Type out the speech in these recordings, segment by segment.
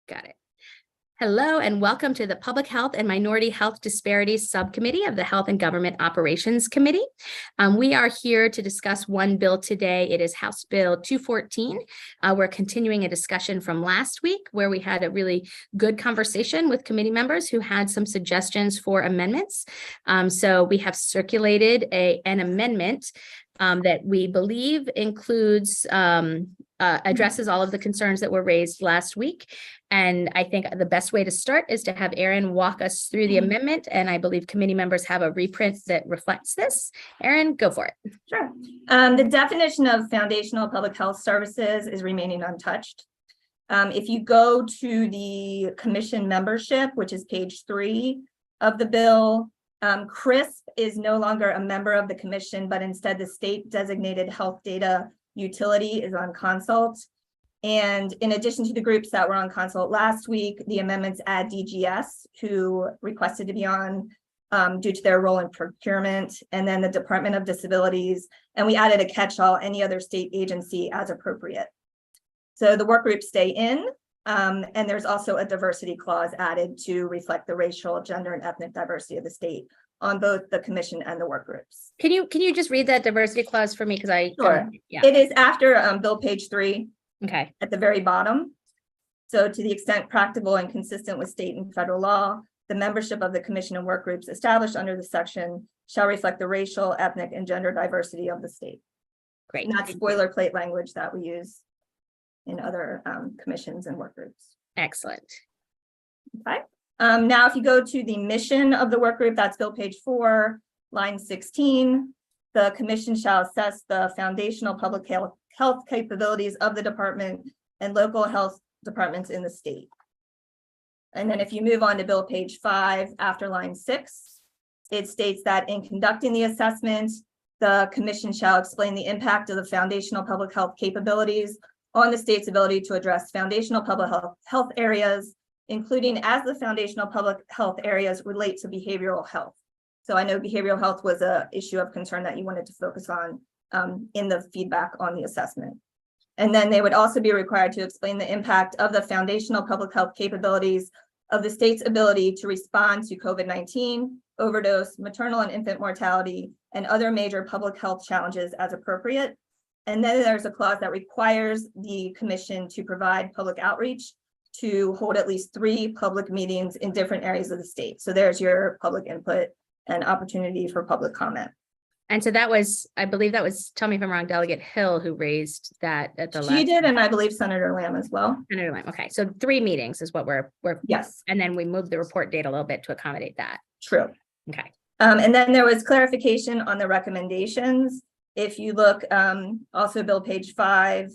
Got it. Hello and welcome to the Public Health and Minority Health Disparities Subcommittee of the Health and Government Operations Committee. We are here to discuss one bill today. It is House Bill 214. We're continuing a discussion from last week where we had a really good conversation with committee members who had some suggestions for amendments. So we have circulated an amendment that we believe includes addresses all of the concerns that were raised last week. And I think the best way to start is to have Erin walk us through the amendment. And I believe committee members have a reprint that reflects this. Erin, go for it. Sure. The definition of foundational public health services is remaining untouched. If you go to the commission membership, which is page 3 of the bill, CRISP is no longer a member of the commission, but instead the state designated health data utility is on consult. And in addition to the groups that were on consult last week, the amendments add DGS, who requested to be on due to their role in procurement, and then the Department of Disabilities. And we added a catch-all, any other state agency as appropriate. So the work groups stay in, and there's also a diversity clause added to reflect the racial, gender, and ethnic diversity of the state on both the commission and the work groups. Can you just read that diversity clause for me? Because Sure. It is after bill page 3. Okay. At the very bottom. So to the extent practical and consistent with state and federal law, the membership of the commission and work groups established under the section shall reflect the racial, ethnic, and gender diversity of the state. Great. And that's boilerplate language that we use in other commissions and work groups. Excellent. Okay. Now, if you go to the mission of the work group, that's bill page 4, line 16. The commission shall assess the foundational public health capabilities of the department and local health departments in the state. And then if you move on to bill page 5 after line 6, it states that in conducting the assessment, the commission shall explain the impact of the foundational public health capabilities on the state's ability to address foundational public health areas, including as the foundational public health areas relate to behavioral health. So I know behavioral health was an issue of concern that you wanted to focus on in the feedback on the assessment. And then they would also be required to explain the impact of the foundational public health capabilities of the state's ability to respond to COVID-19, overdose, maternal and infant mortality, and other major public health challenges as appropriate. And then there's a clause that requires the commission to provide public outreach to hold at least 3 public meetings in different areas of the state. So there's your public input and opportunity for public comment. And so that was, I believe that was, tell me if I'm wrong, Delegate Hill who raised that at the last. She did, and I believe Senator Lamb as well. Senator Lamb. Okay, so 3 meetings is what we're yes. And then we moved the report date a little bit to accommodate that. True. Okay. And then there was clarification on the recommendations. If you look, also bill page 5,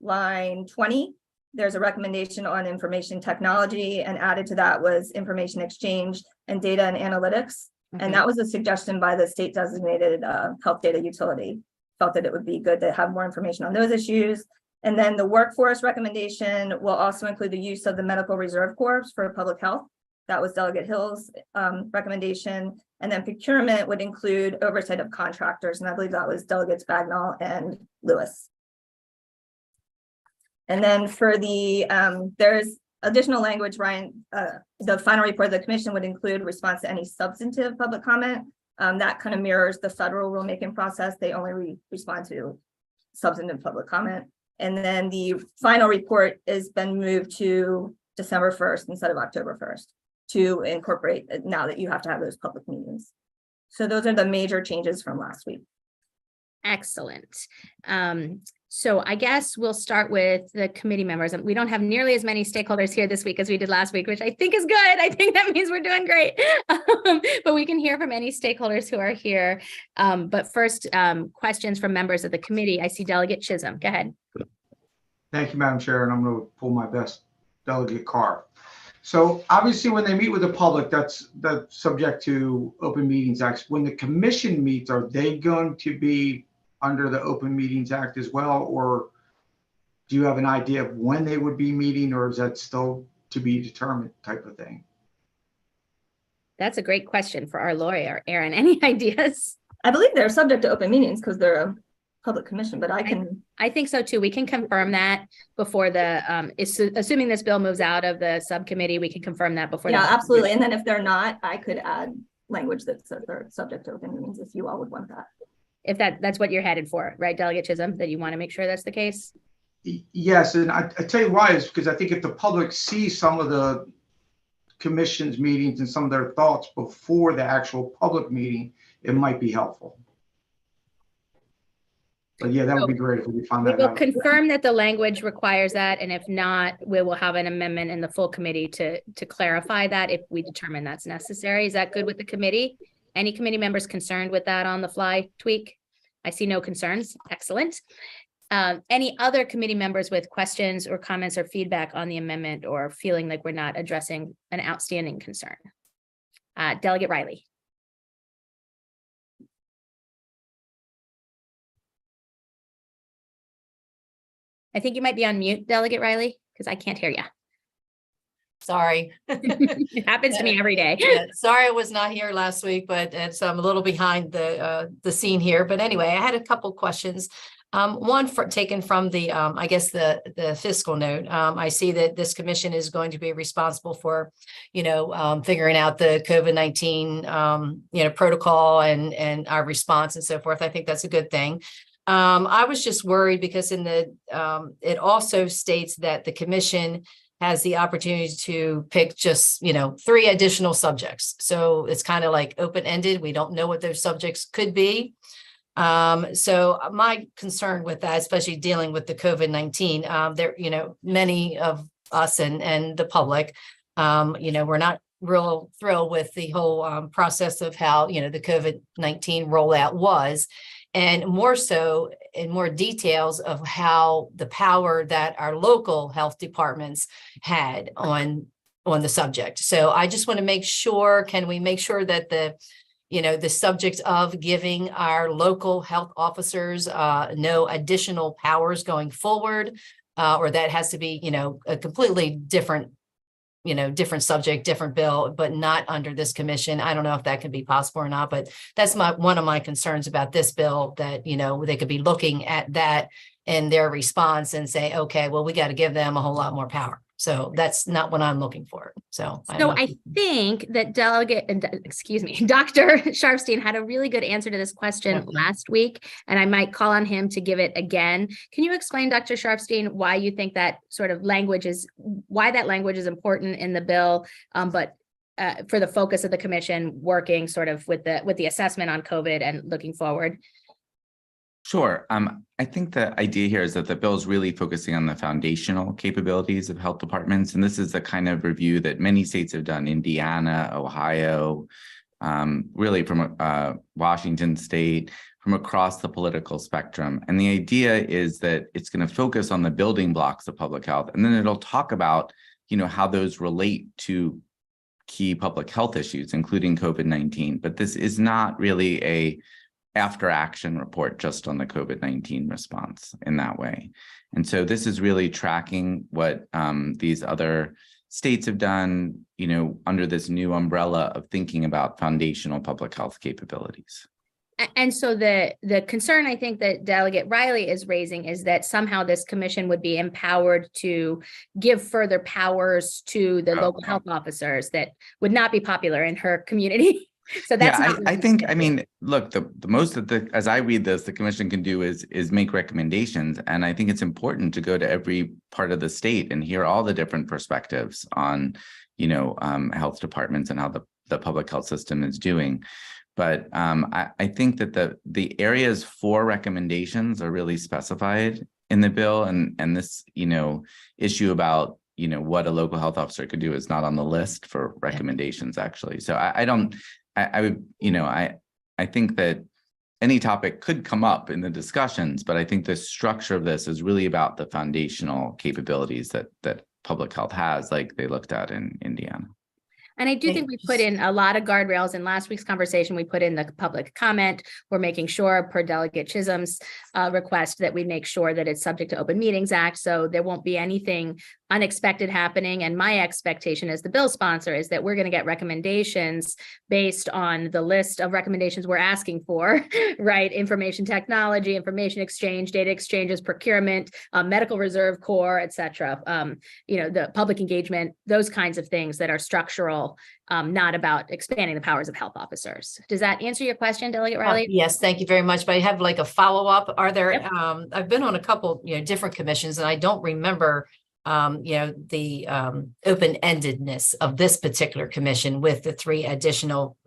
line 20, there's a recommendation on information technology, and added to that was information exchange and data and analytics. Mm-hmm. And that was a suggestion by the state designated health data utility. Felt that it would be good to have more information on those issues. And then the workforce recommendation will also include the use of the Medical Reserve Corps for public health. That was Delegate Hill's recommendation. And then procurement would include oversight of contractors. And I believe that was Delegates Bagnall and Lewis. And then for the, there's additional language, Ryan, the final report of the commission would include response to any substantive public comment. That kind of mirrors the federal rulemaking process. They only respond to substantive public comment. And then the final report has been moved to December 1st instead of October 1st to incorporate now that you have to have those public meetings. So those are the major changes from last week. Excellent. So I guess we'll start with the committee members. We don't have nearly as many stakeholders here this week as we did last week, which I think is good. I think that means we're doing great. But we can hear from any stakeholders who are here. But first, questions from members of the committee. I see Delegate Chisholm. Go ahead. Thank you, Madam Chair, and I'm going to pull my best, Delegate Carr. So obviously when they meet with the public, that's subject to Open Meetings Act. When the commission meets, are they going to be under the Open Meetings Act as well, or do you have an idea of when they would be meeting, or is that still to be determined type of thing? That's a great question for our lawyer, Erin. Any ideas? I believe they're subject to open meetings because they're public commission, but I can. I think so too. We can confirm that before the, assuming this bill moves out of the subcommittee, we can confirm that before. Yeah, absolutely. And then if they're not, I could add language that says they're subject to open meetings if you all would want that. If that's what you're headed for, right, Delegate Chisholm, that you want to make sure that's the case? Yes, and I tell you why is because I think if the public sees some of the commission's meetings and some of their thoughts before the actual public meeting, it might be helpful. But yeah, that would be great if we could find that out. We will confirm that the language requires that, and if not, we will have an amendment in the full committee to clarify that if we determine that's necessary. Is that good with the committee? Any committee members concerned with that on the fly tweak? I see no concerns. Excellent. Any other committee members with questions or comments or feedback on the amendment or feeling like we're not addressing an outstanding concern? Delegate Riley. I think you might be on mute, Delegate Riley, because I can't hear you. Sorry. It happens to me every day. Yeah, sorry, I was not here last week, but so I'm a little behind the scene here. But anyway, I had a couple questions. One taken from the I guess the fiscal note. I see that this commission is going to be responsible for, figuring out the COVID-19 protocol and our response and so forth. I think that's a good thing. I was just worried because in the it also states that the commission has the opportunity to pick just, 3 additional subjects. So it's kind of like open-ended. We don't know what those subjects could be. So my concern with that, especially dealing with the COVID-19, there, many of us and the public, we're not real thrilled with the whole process of how, the COVID-19 rollout was. And more so in more details of how the power that our local health departments had on the subject. So I just want to make sure, can we make sure that the subject of giving our local health officers no additional powers going forward, or that has to be, a completely different subject, different bill, but not under this commission. I don't know if that could be possible or not, but that's one of my concerns about this bill, that, they could be looking at that in their response and say, okay, well, we got to give them a whole lot more power. So that's not what I'm looking for. So I think that Dr. Sharfstein had a really good answer to this question last week, and I might call on him to give it again. Can you explain, Dr. Sharfstein, why you think that sort of language is important in the bill, but for the focus of the commission working sort of with the assessment on COVID and looking forward? Sure. I think the idea here is that the bill is really focusing on the foundational capabilities of health departments. And this is the kind of review that many states have done: Indiana, Ohio, really from Washington State, from across the political spectrum. And the idea is that it's going to focus on the building blocks of public health. And then it'll talk about, how those relate to key public health issues, including COVID-19. But this is not really a after action report just on the COVID-19 response in that way. And so this is really tracking what these other states have done, under this new umbrella of thinking about foundational public health capabilities. And so the concern I think that Delegate Riley is raising is that somehow this commission would be empowered to give further powers to the local health officers that would not be popular in her community. So that's I think, look, the most that as I read this, the commission can do is make recommendations. And I think it's important to go to every part of the state and hear all the different perspectives on, health departments and how the public health system is doing. But I think that the areas for recommendations are really specified in the bill. And this, issue about, what a local health officer could do is not on the list for recommendations, actually. So I think that any topic could come up in the discussions, but I think the structure of this is really about the foundational capabilities that public health has, like they looked at in Indiana. And I do think we put in a lot of guardrails. In last week's conversation, we put in the public comment. We're making sure per Delegate Chisholm's request that we make sure that it's subject to Open Meetings Act. So there won't be anything unexpected happening. And my expectation as the bill sponsor is that we're going to get recommendations based on the list of recommendations we're asking for, right? Information technology, information exchange, data exchanges, procurement, medical reserve corps, et cetera. The public engagement, those kinds of things that are structural, not about expanding the powers of health officers. Does that answer your question, Delegate Riley? Yes, thank you very much. But I have like a follow-up. Are there, I've been on a couple, different commissions, and I don't remember the open-endedness of this particular commission with the 3 additional,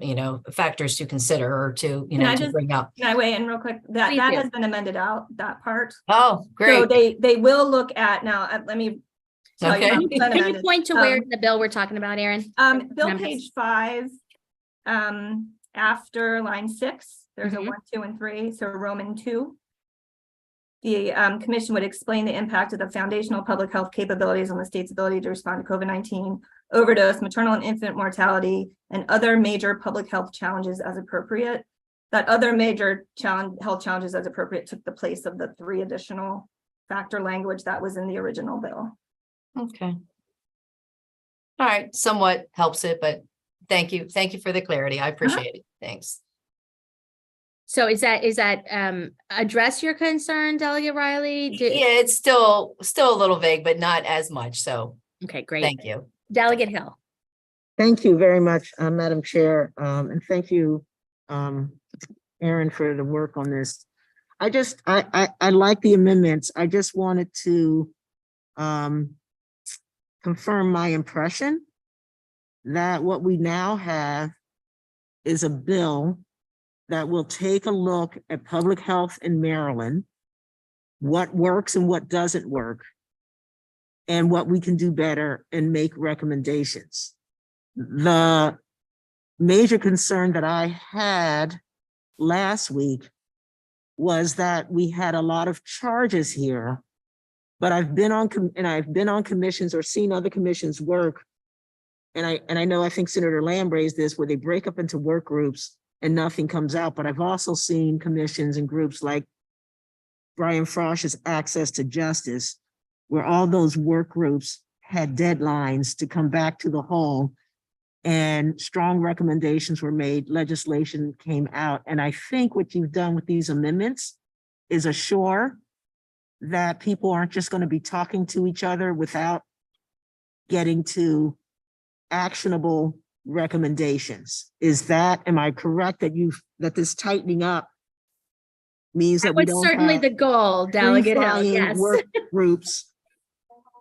factors to consider or to, to bring up. Can I weigh in real quick? That has been amended out, that part. Oh, great. So they will look at now, let me tell you. Can you point to where in the bill we're talking about, Erin? Bill page 5, after line 6, there's a 1, 2, and 3, so Roman 2. The commission would explain the impact of the foundational public health capabilities on the state's ability to respond to COVID-19, overdose, maternal and infant mortality, and other major public health challenges as appropriate. That other major health challenges as appropriate took the place of the 3 additional factor language that was in the original bill. Okay. All right, somewhat helps it, but thank you. Thank you for the clarity. I appreciate it. Thanks. So is that address your concern, Delegate Riley? Yeah, it's still a little vague, but not as much. So okay, great. Thank you. Delegate Hill. Thank you very much, Madam Chair. And thank you, Erin, for the work on this. I like the amendments. I just wanted to confirm my impression that what we now have is a bill that will take a look at public health in Maryland, what works and what doesn't work, and what we can do better and make recommendations. The major concern that I had last week was that we had a lot of charges here, but I've been on commissions or seen other commissions work. And I think Senator Lamb raised this, where they break up into work groups and nothing comes out. But I've also seen commissions and groups like Brian Frosch's Access to Justice, where all those work groups had deadlines to come back to the whole, and strong recommendations were made, legislation came out. And I think what you've done with these amendments is assure that people aren't just going to be talking to each other without getting to actionable recommendations. Am I correct that this tightening up means that we don't certainly have the goal, Delegate Hill, yes. work groups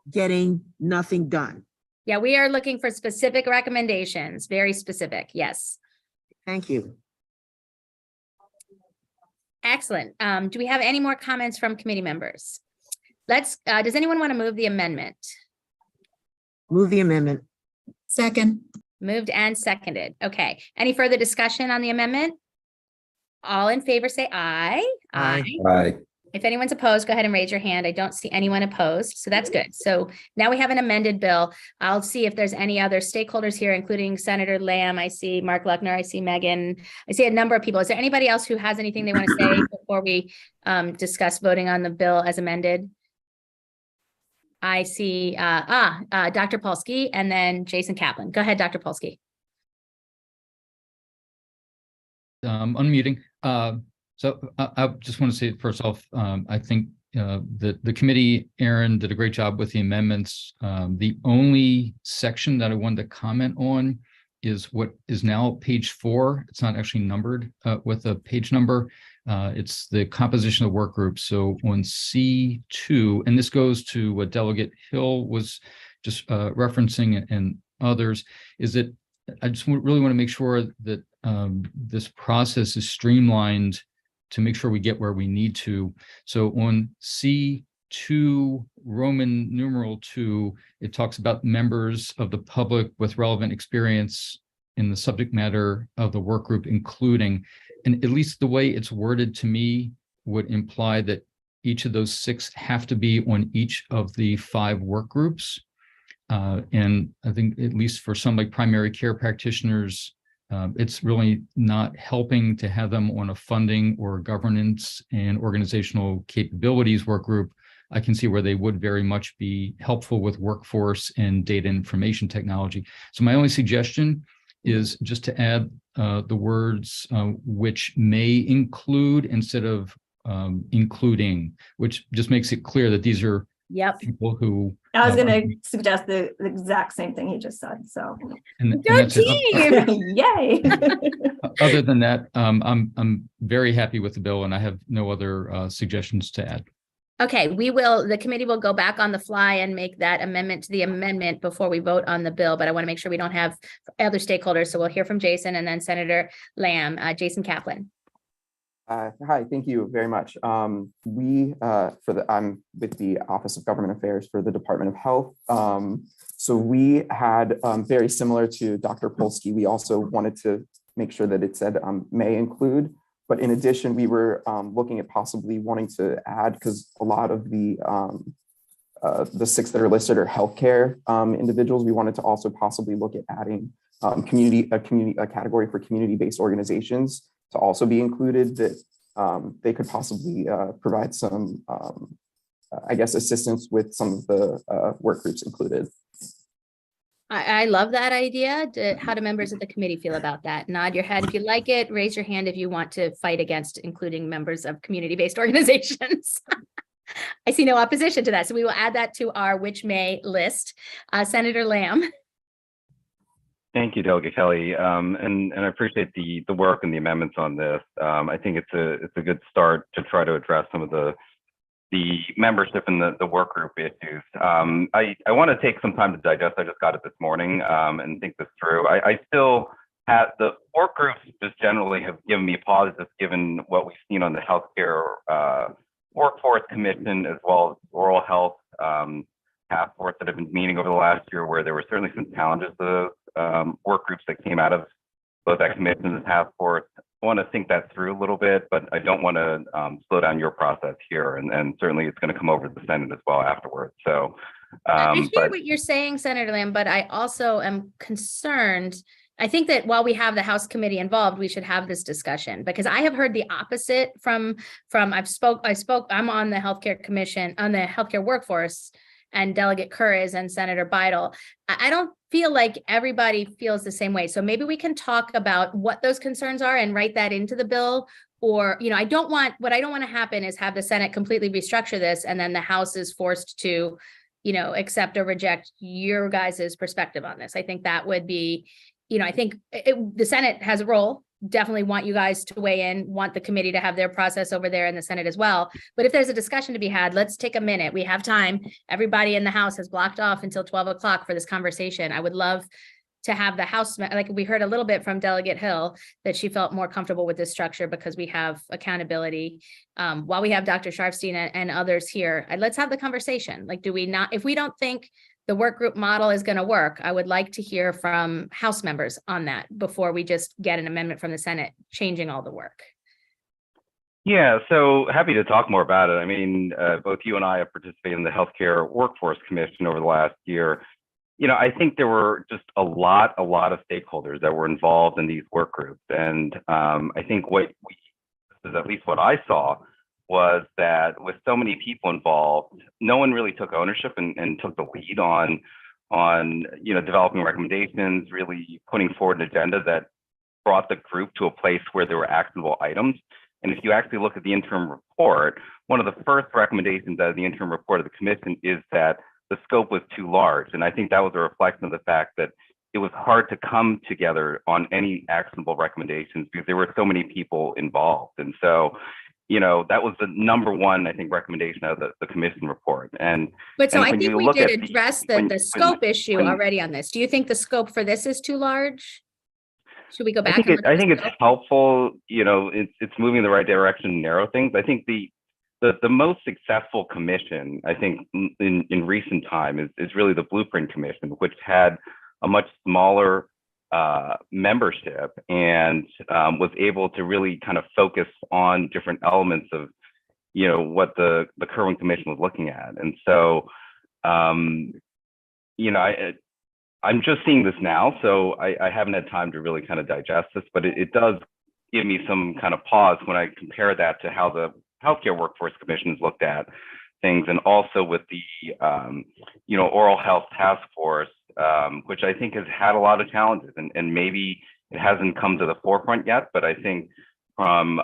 getting nothing done? Yeah, we are looking for specific recommendations, very specific, yes. Thank you. Excellent. Do we have any more comments from committee members? Does anyone want to move the amendment? Move the amendment. Second. Moved and seconded. Okay. Any further discussion on the amendment? All in favor say aye. Aye. Aye. If anyone's opposed, go ahead and raise your hand. I don't see anyone opposed, so that's good. So now we have an amended bill. I'll see if there's any other stakeholders here, including Senator Lamb. I see Mark Luckner. I see Megan. I see a number of people. Is there anybody else who has anything they want to say before we discuss voting on the bill as amended? I see Dr. Polsky and then Jason Kaplan. Go ahead, Dr. Polsky. Unmuting. So I just want to say, first off, I think the committee, Erin, did a great job with the amendments. The only section that I wanted to comment on is what is now page 4. It's not actually numbered with a page number. It's the composition of the work group. So on C2, and this goes to what Delegate Hill was just referencing and others, is that I just really want to make sure that this process is streamlined to make sure we get where we need to. So on C2, Roman numeral 2, it talks about members of the public with relevant experience in the subject matter of the work group, including, and at least the way it's worded to me would imply that each of those 6 have to be on each of the 5 work groups. And I think at least for some like primary care practitioners, it's really not helping to have them on a funding or governance and organizational capabilities work group. I can see where they would very much be helpful with workforce and data information technology. So my only suggestion is just to add the words which may include instead of including, which just makes it clear that these are people who. I was going to suggest the exact same thing he just said. So, and Good that's it. team. Yay! Other than that, I'm very happy with the bill, and I have no other suggestions to add. Okay, the committee will go back on the fly and make that amendment to the amendment before we vote on the bill, but I want to make sure we don't have other stakeholders. So we'll hear from Jason and then Senator Lamb. Jason Kaplan. Hi, thank you very much. I'm with the Office of Government Affairs for the Department of Health. So we had very similar to Dr. Polsky, we also wanted to make sure that it said may include. But in addition, we were looking at possibly wanting to add, because a lot of the 6 that are listed are healthcare individuals. We wanted to also possibly look at adding a category for community-based organizations to also be included, that they could possibly provide some, I guess, assistance with some of the work groups included. I love that idea. How do members of the committee feel about that? Nod your head if you like it. Raise your hand if you want to fight against including members of community-based organizations. I see no opposition to that. So we will add that to our which may list. Senator Lamb. Thank you, Delegate Kelly, and I appreciate the work and the amendments on this. I think it's a good start to try to address some of the membership in the work group issues. I want to take some time to digest. I just got it this morning and think this through. I still have the work groups just generally have given me pause, just given what we've seen on the healthcare workforce commission, as well as oral health task force that have been meeting over the last year, where there were certainly some challenges to work groups that came out of both that commission and the task force. I want to think that through a little bit, but I don't want to slow down your process here. And certainly it's going to come over to the Senate as well afterwards. So I hear what you're saying, Senator Lamb, but I also am concerned. I think that while we have the House committee involved, we should have this discussion, because I have heard the opposite from I'm on the healthcare commission, on the healthcare workforce, and Delegate Kerr is, and Senator Beidel. I don't feel like everybody feels the same way. So maybe we can talk about what those concerns are and write that into the bill. Or, what I don't want to happen is have the Senate completely restructure this, and then the House is forced to, accept or reject your guys' perspective on this. I think that would be, I think the Senate has a role. Definitely want you guys to weigh in, want the committee to have their process over there in the Senate as well. But if there's a discussion to be had, let's take a minute. We have time. Everybody in the House has blocked off until 12 o'clock for this conversation. I would love to have the House, like we heard a little bit from Delegate Hill, that she felt more comfortable with this structure because we have accountability. While we have Dr. Sharfstein and others here, let's have the conversation. Like, do we not, if we don't think the work group model is going to work, I would like to hear from House members on that before we just get an amendment from the Senate changing all the work. Yeah, so happy to talk more about it. I mean, both you and I have participated in the Healthcare Workforce Commission over the last year. I think there were just a lot of stakeholders that were involved in these work groups. And I think this is at least what I saw, was that with so many people involved, no one really took ownership and took the lead on developing recommendations, really putting forward an agenda that brought the group to a place where there were actionable items. And if you actually look at the interim report, one of the first recommendations out of the interim report of the commission is that the scope was too large. And I think that was a reflection of the fact that it was hard to come together on any actionable recommendations because there were so many people involved. And so, that was the number one, I think, recommendation of the commission report. But I think we did address the scope issue already on this. Do you think the scope for this is too large? Should we go back? I think it's helpful. It's moving in the right direction to narrow things. I think the most successful commission, I think, in recent time is really the Blueprint Commission, which had a much smaller membership and was able to really kind of focus on different elements of, what the Kerwin Commission was looking at. And so, I'm just seeing this now, so I haven't had time to really kind of digest this, but it does give me some kind of pause when I compare that to how the Healthcare Workforce Commission has looked at things, and also with the Oral Health Task Force, which I think has had a lot of challenges, and maybe it hasn't come to the forefront yet, but I think from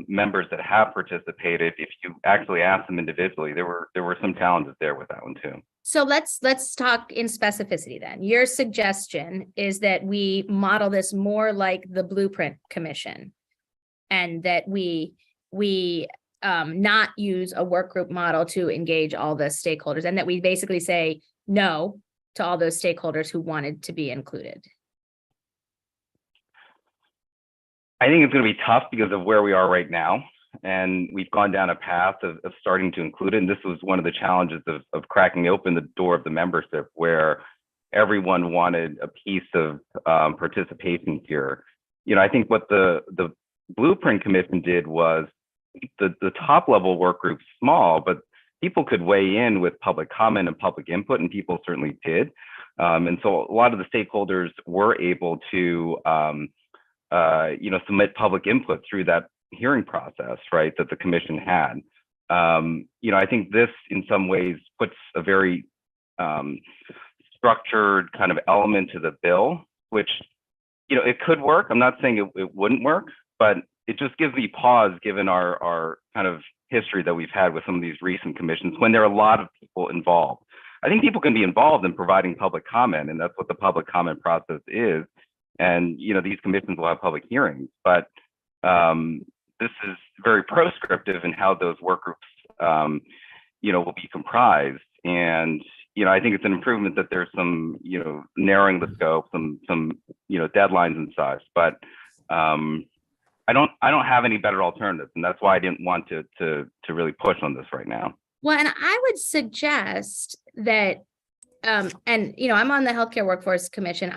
members that have participated, if you actually ask them individually, there were some challenges there with that one too. So let's talk in specificity then. Your suggestion is that we model this more like the Blueprint Commission, and that we not use a work group model to engage all the stakeholders, and that we basically say no to all those stakeholders who wanted to be included. I think it's going to be tough because of where we are right now. And we've gone down a path of starting to include it. And this was one of the challenges of cracking open the door of the membership, where everyone wanted a piece of participation here. I think what the Blueprint Commission did was the top level work group small, but people could weigh in with public comment and public input, and people certainly did. And so a lot of the stakeholders were able to submit public input through that hearing process, right, that the commission had. I think this in some ways puts a very structured kind of element to the bill, which, it could work. I'm not saying it wouldn't work, but it just gives me pause given our kind of history that we've had with some of these recent commissions when there are a lot of people involved. I think people can be involved in providing public comment, and that's what the public comment process is. And, these commissions will have public hearings, but this is very proscriptive in how those work groups, will be comprised. And, I think it's an improvement that there's some, narrowing the scope, some deadlines and such, but I don't have any better alternatives. And that's why I didn't want to really push on this right now. Well, and I would suggest that I'm on the Healthcare Workforce Commission.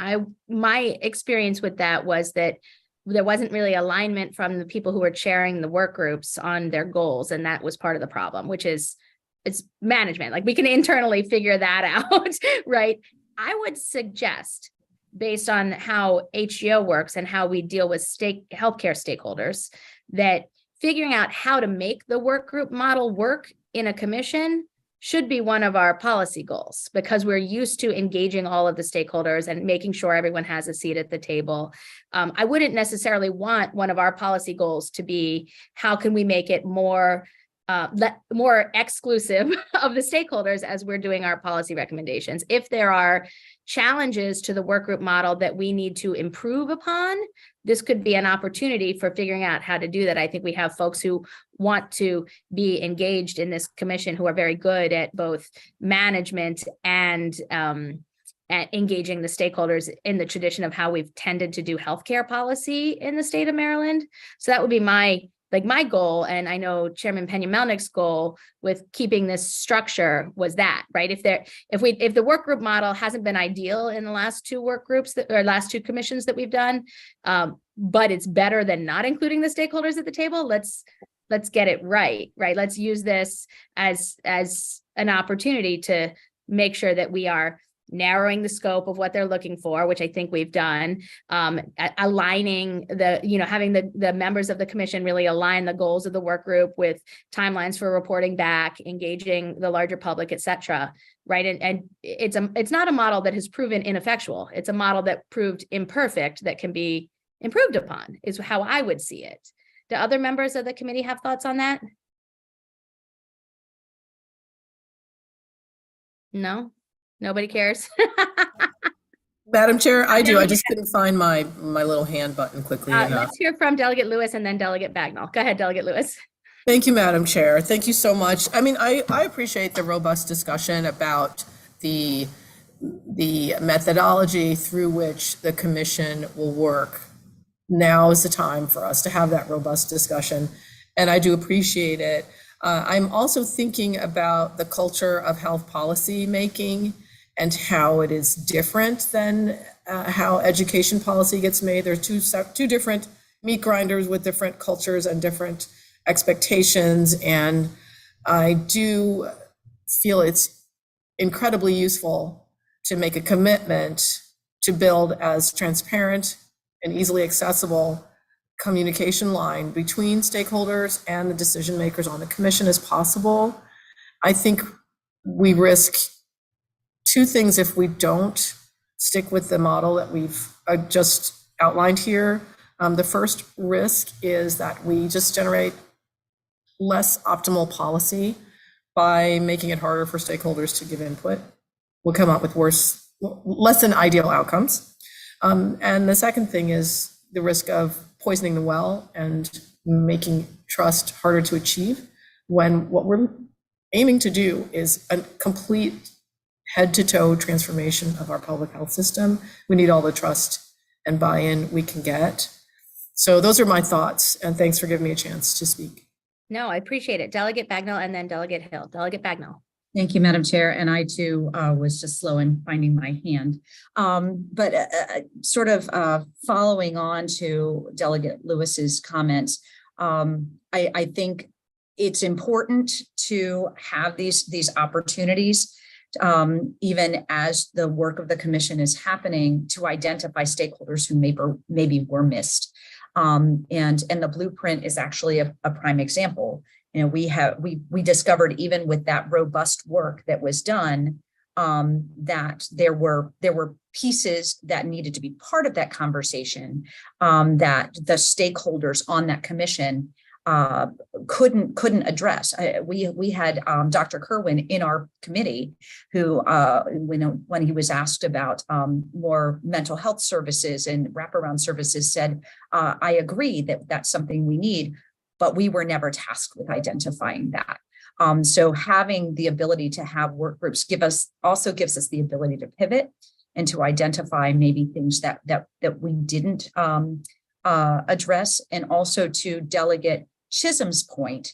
My experience with that was that there wasn't really alignment from the people who were chairing the work groups on their goals. And that was part of the problem, which is it's management. Like, we can internally figure that out, right? I would suggest, based on how HGO works and how we deal with healthcare stakeholders, that figuring out how to make the work group model work in a commission should be one of our policy goals, because we're used to engaging all of the stakeholders and making sure everyone has a seat at the table. I wouldn't necessarily want one of our policy goals to be, how can we make it more exclusive of the stakeholders as we're doing our policy recommendations. If there are challenges to the work group model that we need to improve upon, this could be an opportunity for figuring out how to do that. I think we have folks who want to be engaged in this commission who are very good at both management and at engaging the stakeholders in the tradition of how we've tended to do healthcare policy in the state of Maryland. So that would be my goal. And I know Chairman Pena-Melnick's goal with keeping this structure was that, right? If the work group model hasn't been ideal in the last two work groups last two commissions that we've done, but it's better than not including the stakeholders at the table, let's get it right? Let's use this as an opportunity to make sure that we are narrowing the scope of what they're looking for, which I think we've done, aligning having the members of the commission really align the goals of the work group with timelines for reporting back, engaging the larger public, et cetera, right? And it's not a model that has proven ineffectual. It's a model that proved imperfect that can be improved upon, is how I would see it. Do other members of the committee have thoughts on that? No? Nobody cares? Madam Chair, I do. I just couldn't find my little hand button quickly enough. Let's hear from Delegate Lewis and then Delegate Bagnall. Go ahead, Delegate Lewis. Thank you, Madam Chair. Thank you so much. I mean, I appreciate the robust discussion about the methodology through which the commission will work. Now is the time for us to have that robust discussion, and I do appreciate it. I'm also thinking about the culture of health policy making and how it is different than how education policy gets made. There are two different meat grinders with different cultures and different expectations. And I do feel it's incredibly useful to make a commitment to build as transparent and easily accessible communication line between stakeholders and the decision makers on the commission as possible. I think we risk two things if we don't stick with the model that we've just outlined here. The first risk is that we just generate less optimal policy by making it harder for stakeholders to give input. We'll come up with less than ideal outcomes. And the second thing is the risk of poisoning the well and making trust harder to achieve, when what we're aiming to do is a complete head-to-toe transformation of our public health system. We need all the trust and buy-in we can get. So those are my thoughts, and thanks for giving me a chance to speak. No, I appreciate it. Delegate Bagnall and then Delegate Hill. Delegate Bagnall. Thank you, Madam Chair. And I too was just slow in finding my hand. But sort of following on to Delegate Lewis's comments, I think it's important to have these opportunities, even as the work of the commission is happening, to identify stakeholders who maybe were missed. And the blueprint is actually a prime example. You know, we discovered, even with that robust work that was done, that there were pieces that needed to be part of that conversation, that the stakeholders on that commission couldn't address. We had Dr. Kerwin in our committee, who when he was asked about more mental health services and wraparound services, said, I agree that that's something we need, but we were never tasked with identifying that. So having the ability to have work groups also gives us the ability to pivot and to identify maybe things that we didn't address, and also to Delegate Chisholm's point,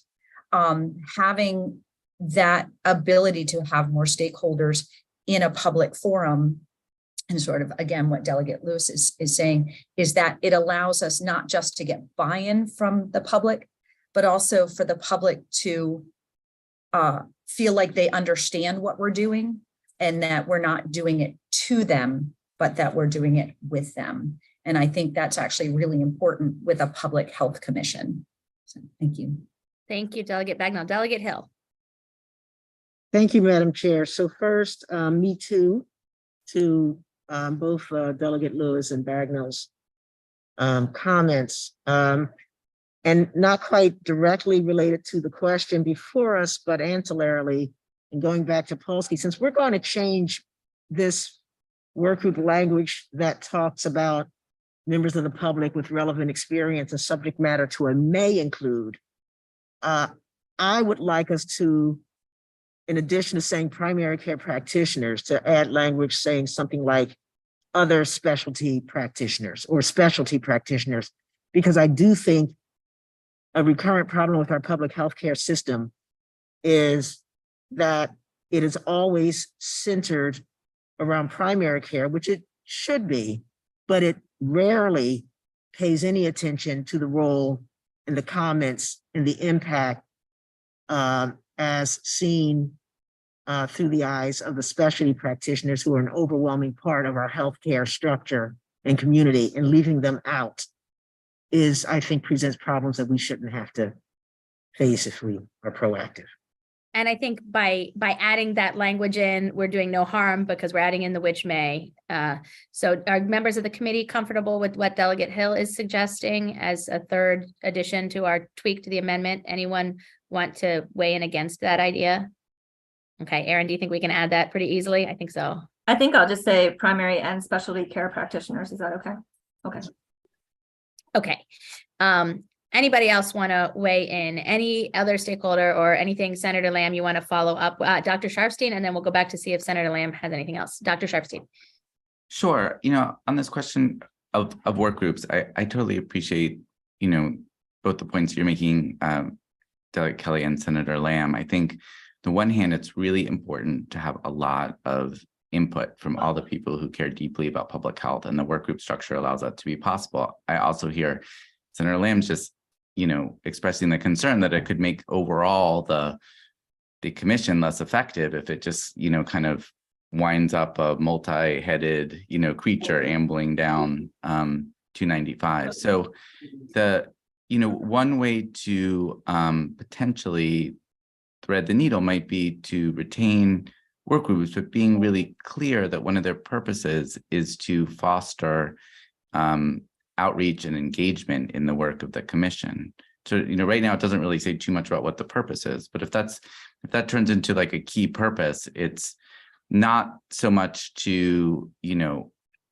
having that ability to have more stakeholders in a public forum, and sort of, again, what Delegate Lewis is saying, is that it allows us not just to get buy-in from the public, but also for the public to feel like they understand what we're doing, and that we're not doing it to them, but that we're doing it with them. And I think that's actually really important with a public health commission. So, thank you. Thank you, Delegate Bagnall. Delegate Hill. Thank you, Madam Chair. So first, me too, to both Delegate Lewis and Bagnall's comments, and not quite directly related to the question before us, but ancillarily, and going back to Polsky, since we're going to change this work group language that talks about members of the public with relevant experience and subject matter to a may include, I would like us to, in addition to saying primary care practitioners, to add language saying something like other specialty practitioners or specialty practitioners, because I do think a recurrent problem with our public healthcare system is that it is always centered around primary care, which it should be, but it rarely pays any attention to the role and the comments and the impact as seen through the eyes of the specialty practitioners, who are an overwhelming part of our healthcare structure and community, and leaving them out is, I think, presents problems that we shouldn't have to face if we are proactive. And I think by adding that language in, we're doing no harm, because we're adding in the which may. So are members of the committee comfortable with what Delegate Hill is suggesting as a third addition to our tweak to the amendment? Anyone want to weigh in against that idea? Okay, Erin, do you think we can add that pretty easily? I think so. I think I'll just say primary and specialty care practitioners. Is that okay? Okay. Okay. Anybody else want to weigh in? Any other stakeholder or anything, Senator Lamb, you want to follow up? Dr. Sharfstein, and then we'll go back to see if Senator Lamb has anything else. Dr. Sharfstein. Sure. On this question of work groups, I totally appreciate, both the points you're making, Delegate Kelly and Senator Lamb. I think, on the one hand, it's really important to have a lot of input from all the people who care deeply about public health, and the work group structure allows that to be possible. I also hear Senator Lamb just, expressing the concern that it could make overall the commission less effective if it just, kind of winds up a multi-headed, creature ambling down 295. So one way to potentially thread the needle might be to retain work groups, but being really clear that one of their purposes is to foster outreach and engagement in the work of the commission. So, right now it doesn't really say too much about what the purpose is, but if that turns into like a key purpose, it's not so much to,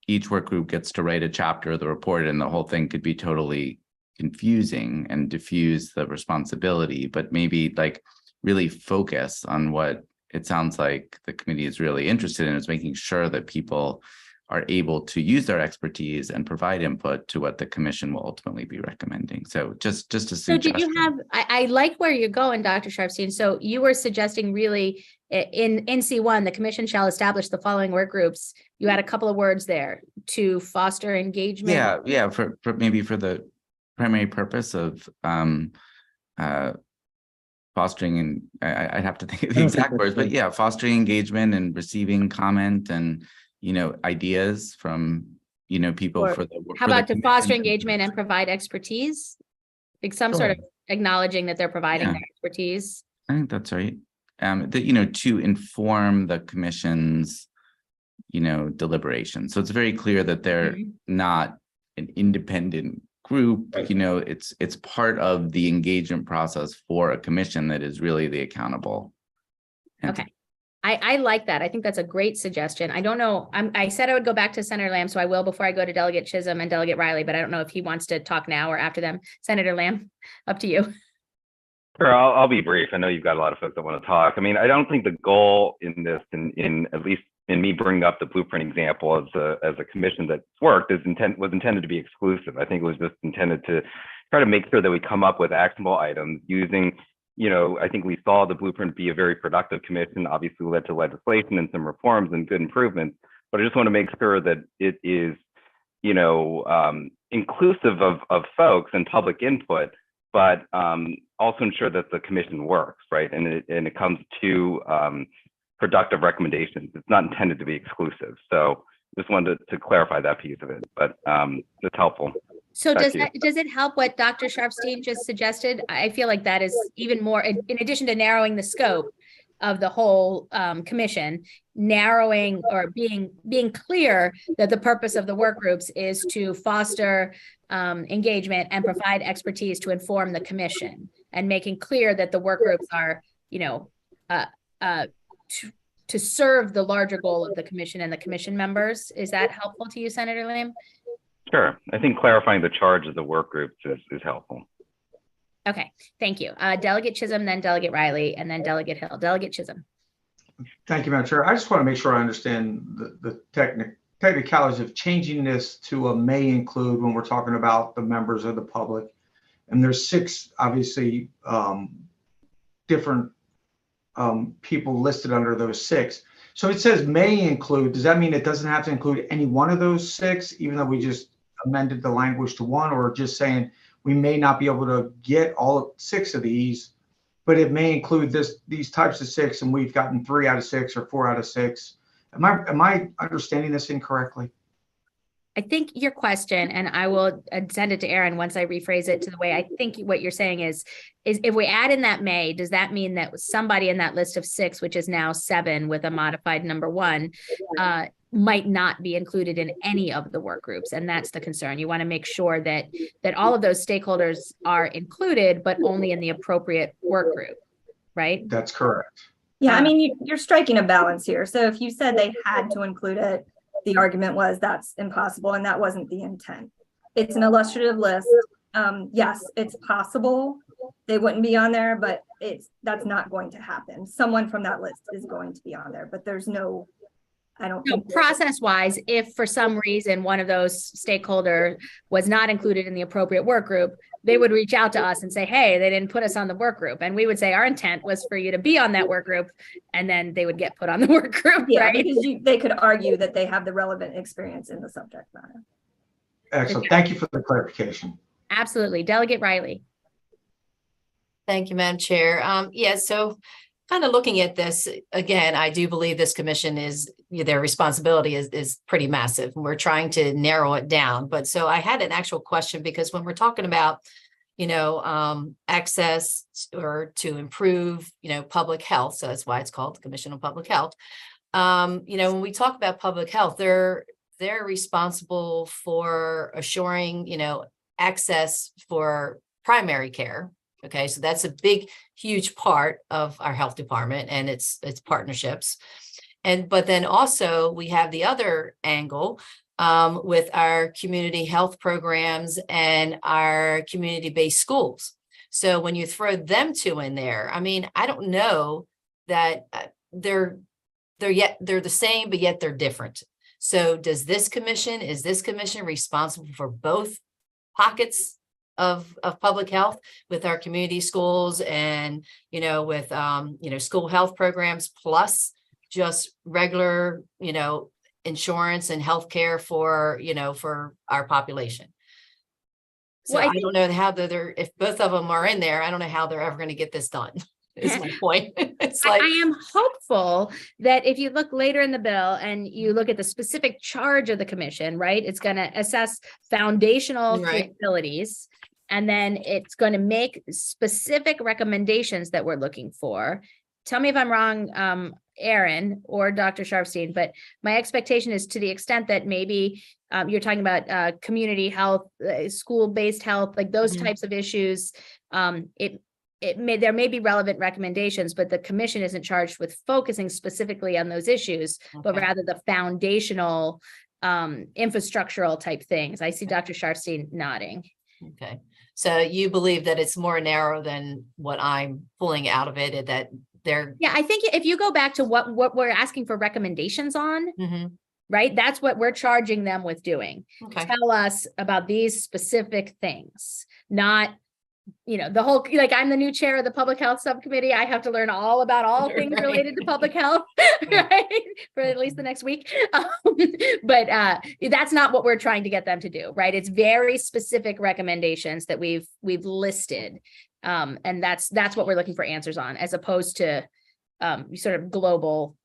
each work group gets to write a chapter of the report and the whole thing could be totally confusing and diffuse the responsibility, but maybe like really focus on what it sounds like the committee is really interested in, is making sure that people are able to use their expertise and provide input to what the commission will ultimately be recommending. So just a So suggestion. did you have, I like where you're going, Dr. Sharpstein. So you were suggesting really in C1, the commission shall establish the following work groups. You had a couple of words there: to foster engagement. Yeah, for maybe for the primary purpose of fostering, and I'd have to think of the exact words, but yeah, fostering engagement and receiving comment and ideas from people Or for the. How about to foster engagement and provide expertise? Like some sort of acknowledging that they're providing their expertise. I think that's right. That to inform the commission's deliberation. So it's very clear that they're not an independent group. It's part of the engagement process for a commission that is really the accountable entity. Okay. I like that. I think that's a great suggestion. I don't know. I said I would go back to Senator Lamb, so I will before I go to Delegate Chisholm and Delegate Riley, but I don't know if he wants to talk now or after them. Senator Lamb, up to you. Sure, I'll be brief. I know you've got a lot of folks that want to talk. I mean, I don't think the goal in this, in at least in me bringing up the blueprint example as a commission that's worked, was intended to be exclusive. I think it was just intended to try to make sure that we come up with actionable items using. I think we saw the blueprint be a very productive commission, obviously led to legislation and some reforms and good improvements, but I just want to make sure that it is, inclusive of folks and public input, but also ensure that the commission works, right? And it comes to productive recommendations. It's not intended to be exclusive. So just wanted to clarify that piece of it, but it's helpful. So does it help what Dr. Sharpstein just suggested? I feel like that is even more, in addition to narrowing the scope of the whole commission, narrowing or being clear that the purpose of the work groups is to foster engagement and provide expertise to inform the commission, and making clear that the work groups are, to serve the larger goal of the commission and the commission members. Is that helpful to you, Senator Lamb? Sure. I think clarifying the charge of the work groups is helpful. Okay, thank you. Delegate Chisholm, then Delegate Riley, and then Delegate Hill. Delegate Chisholm. Thank you, Madam Chair. I just want to make sure I understand the technicalities of changing this to a may include when we're talking about the members of the public. And there's 6, obviously, different people listed under those 6. So it says may include. Does that mean it doesn't have to include any one of those 6, even though we just amended the language to 1, or just saying we may not be able to get all 6 of these, but it may include these types of 6, and we've gotten 3 out of 6 or 4 out of 6. Am I understanding this incorrectly? I think your question, and I will send it to Aaron once I rephrase it to the way I think what you're saying is if we add in that may, does that mean that somebody in that list of 6, which is now 7 with a modified number 1, might not be included in any of the work groups? And that's the concern. You want to make sure that all of those stakeholders are included, but only in the appropriate work group, right? That's correct. Yeah, I mean, you're striking a balance here. So if you said they had to include it, the argument was that's impossible, and that wasn't the intent. It's an illustrative list. Yes, it's possible they wouldn't be on there, but that's not going to happen. Someone from that list is going to be on there, but there's no, I don't think. Process-wise, if for some reason one of those stakeholder was not included in the appropriate work group, they would reach out to us and say, hey, they didn't put us on the work group. And we would say our intent was for you to be on that work group, and then they would get put on the work group, yeah, right? Because they could argue that they have the relevant experience in the subject matter. Excellent. Thank you for the clarification. Absolutely. Delegate Riley. Thank you, Madam Chair. So kind of looking at this, again, I do believe this commission their responsibility is pretty massive. And we're trying to narrow it down. But so I had an actual question, because when we're talking about, access or to improve, public health, so that's why it's called the Commission on Public Health. When we talk about public health, they're responsible for assuring, access for primary care. Okay, so that's a big, huge part of our health department and its partnerships. But then also we have the other angle with our community health programs and our community-based schools. So when you throw them two in there, I mean, I don't know that they're the same, but yet they're different. So is this commission responsible for both pockets of public health with our community schools and, with, school health programs, plus just regular, insurance and healthcare for, for our population? So Well, I don't know how if both of them are in there, I don't know how they're ever going to get this done. Is my point. It's like, I am hopeful that if you look later in the bill and you look at the specific charge of the commission, right, it's going to assess foundational capabilities, and then it's going to make specific recommendations that we're looking for. Tell me if I'm wrong, Aaron or Dr. Sharfstein, but my expectation is, to the extent that maybe you're talking about community health, school-based health, like those types of issues, there may be relevant recommendations, but the commission isn't charged with focusing specifically on those issues, but rather the foundational infrastructural type things. I see Dr. Sharfstein nodding. Okay, so you believe that it's more narrow than what I'm pulling out of it, that they're. Yeah, I think if you go back to what we're asking for recommendations on, right, that's what we're charging them with doing. Okay. Tell us about these specific things, not, the whole, like, I'm the new chair of the Public Health Subcommittee. I have to learn all about all things related to public health, right, for at least the next week. But that's not what we're trying to get them to do, right? It's very specific recommendations that we've listed. And that's what we're looking for answers on, as opposed to sort of global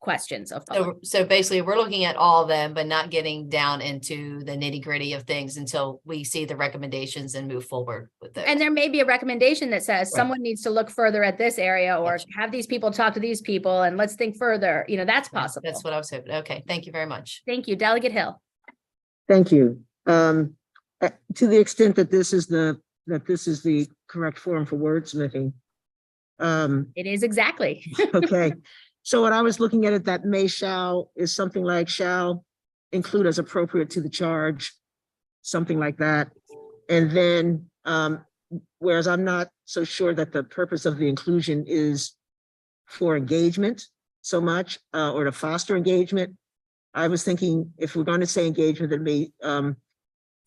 questions of public. So basically we're looking at all of them, but not getting down into the nitty-gritty of things until we see the recommendations and move forward with those. And there may be a recommendation that says someone needs to look further at this area, or have these people talk to these people, and let's think further. That's possible. That's what I was hoping. Okay, thank you very much. Thank you, Delegate Hill. Thank you. To the extent that this is the correct forum for wordsmithing. It is exactly. Okay. So when I was looking at it, that may shall is something like shall include as appropriate to the charge, something like that. And then, whereas I'm not so sure that the purpose of the inclusion is for engagement so much, or to foster engagement, I was thinking if we're going to say engagement, that may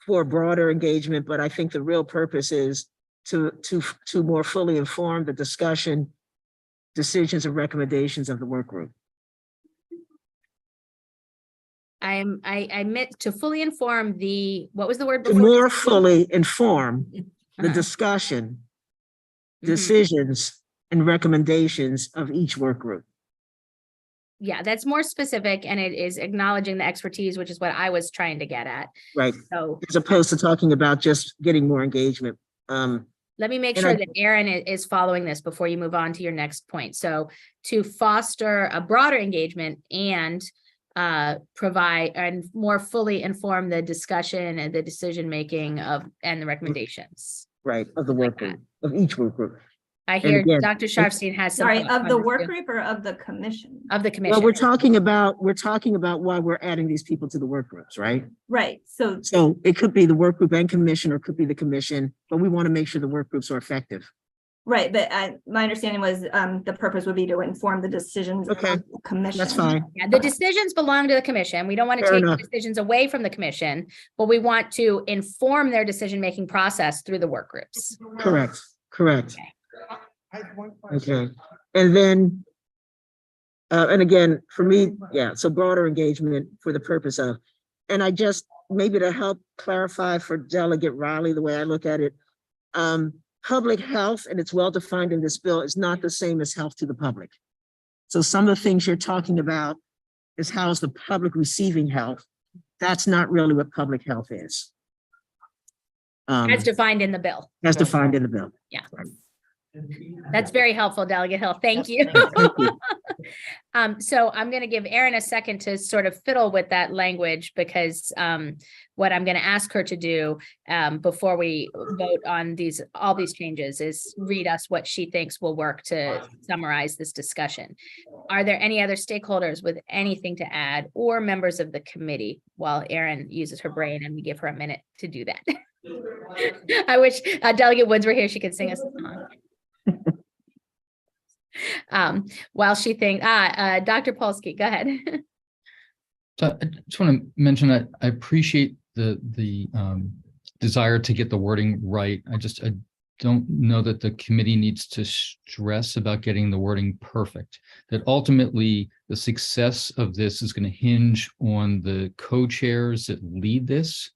for broader engagement, but I think the real purpose is to more fully inform the discussion, decisions, and recommendations of the work group. I meant to fully inform what was the word To before? more fully inform the discussion, decisions, and recommendations of each work group. Yeah, that's more specific, and it is acknowledging the expertise, which is what I was trying to get at. Right. So as opposed to talking about just getting more engagement. Let me make sure that Aaron is following this before you move on to your next point. So to foster a broader engagement and provide and more fully inform the discussion and the decision-making and the recommendations. Right, of the work group, of each work group. I hear again, Dr. Sharfstein has some. Sorry, of the work group or of the commission? Of the commission. Well, we're talking about why we're adding these people to the work groups, right? Right, so it could be the work group and commission, or it could be the commission, but we want to make sure the work groups are effective. right, but my understanding was the purpose would be to inform the decisions of the commission. That's fine. Yeah, the decisions belong to the commission. We don't want to take the decisions away from the commission, but we want to inform their decision-making process through the work groups. Correct. Okay. Okay, and then, and again, for me, yeah, so broader engagement for the purpose of, and I just, maybe to help clarify for Delegate Riley, the way I look at it, public health, and it's well defined in this bill, is not the same as health to the public. So some of the things you're talking about is how is the public receiving health? That's not really what public health is. As defined in the bill. As defined in the bill. Yeah. That's very helpful, Delegate Hill. Thank you. Thank you. So I'm going to give Erin a second to sort of fiddle with that language, because what I'm going to ask her to do before we vote on all these changes is read us what she thinks will work to summarize this discussion. Are there any other stakeholders with anything to add, or members of the committee, while Erin uses her brain and we give her a minute to do that? I wish Delegate Woods were here. She could sing us a song. While she thinks, Dr. Polsky, go ahead. So I just want to mention that I appreciate the desire to get the wording right. I don't know that the committee needs to stress about getting the wording perfect. That ultimately the success of this is going to hinge on the co-chairs that lead this.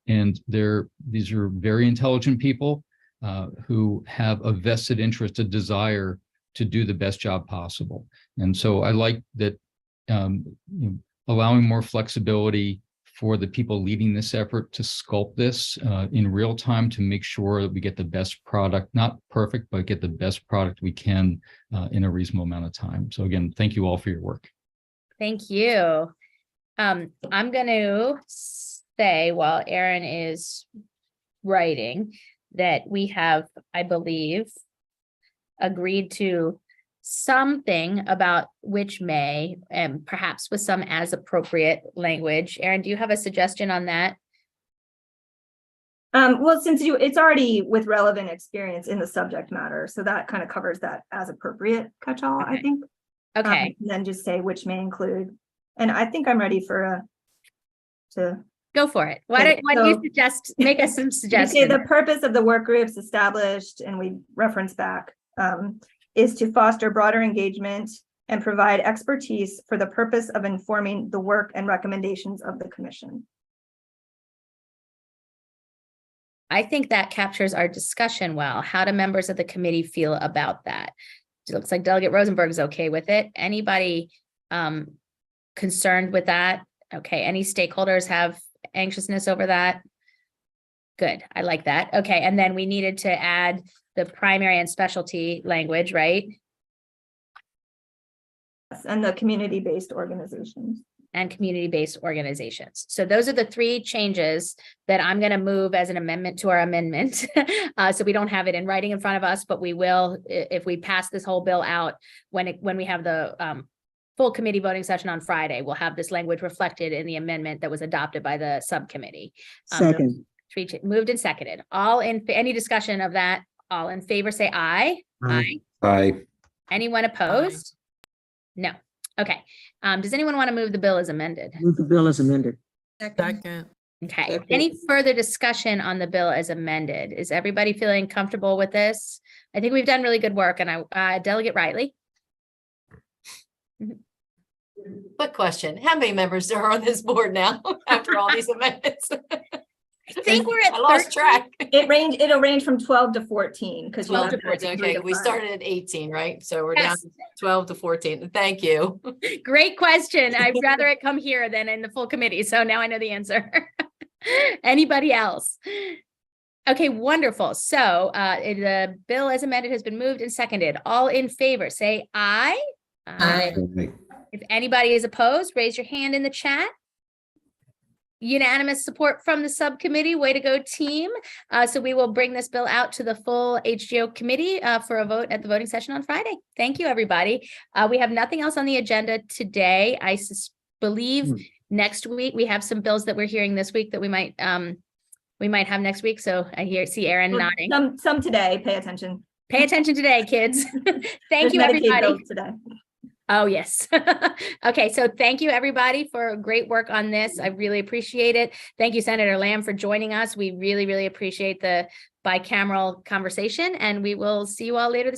And these are very intelligent people who have a vested interest, a desire to do the best job possible. And so I like that allowing more flexibility for the people leading this effort to sculpt this in real time to make sure that we get the best product, not perfect, but get the best product we can in a reasonable amount of time. So again, thank you all for your work. Thank you. I'm going to say, while Erin is writing, that we have, I believe, agreed to something about which may, and perhaps with some as appropriate language. Erin, do you have a suggestion on that? Well, since it's already with relevant experience in the subject matter, so that kind of covers that as appropriate catch-all, I think. Okay. And then just say which may include, and I think I'm ready for to go for it. Why don't you suggest, make us some suggestions? Say the purpose of the work groups established, and we reference back, is to foster broader engagement and provide expertise for the purpose of informing the work and recommendations of the commission. I think that captures our discussion well. How do members of the committee feel about that? It looks like Delegate Rosenberg is okay with it. Anybody concerned with that? Okay, any stakeholders have anxiousness over that? Good, I like that. Okay, and then we needed to add the primary and specialty language, right? Yes, and the community-based organizations. And community-based organizations. So those are the three changes that I'm going to move as an amendment to our amendment. So we don't have it in writing in front of us, but we will, if we pass this whole bill out, when we have the full committee voting session on Friday, we'll have this language reflected in the amendment that was adopted by the subcommittee. Second. Moved and seconded. Any discussion of that? All in favor, say aye. Aye. Aye. Anyone opposed? No. Okay. Does anyone want to move the bill as amended? Move the bill as amended. Second. Okay. Second. Any further discussion on the bill as amended? Is everybody feeling comfortable with this? I think we've done really good work, and Delegate Riley. Quick question. How many members are on this board now after all these amendments? I think we're at I lost 13. track. It'll range from 12 to 14 because 12 to 14. Okay, we started at 18, right? So we're down Yes. to 12 to 14. Thank you. Great question. I'd rather it come here than in the full committee. So now I know the answer. Anybody else? Okay, wonderful. So the bill as amended has been moved and seconded. All in favor, say aye. Aye. If anybody is opposed, raise your hand in the chat. Unanimous support from the subcommittee. Way to go, team. So we will bring this bill out to the full HGO committee for a vote at the voting session on Friday. Thank you, everybody. We have nothing else on the agenda today. I believe next week we have some bills that we're hearing this week that we might have next week. So I see Erin nodding. Some today. Pay attention. Pay attention today, kids. Thank you, There's Medicaid everybody. bills today. Oh, yes. Okay, so thank you, everybody, for great work on this. I really appreciate it. Thank you, Senator Lamb, for joining us. We really, really appreciate the bicameral conversation, and we will see you all later this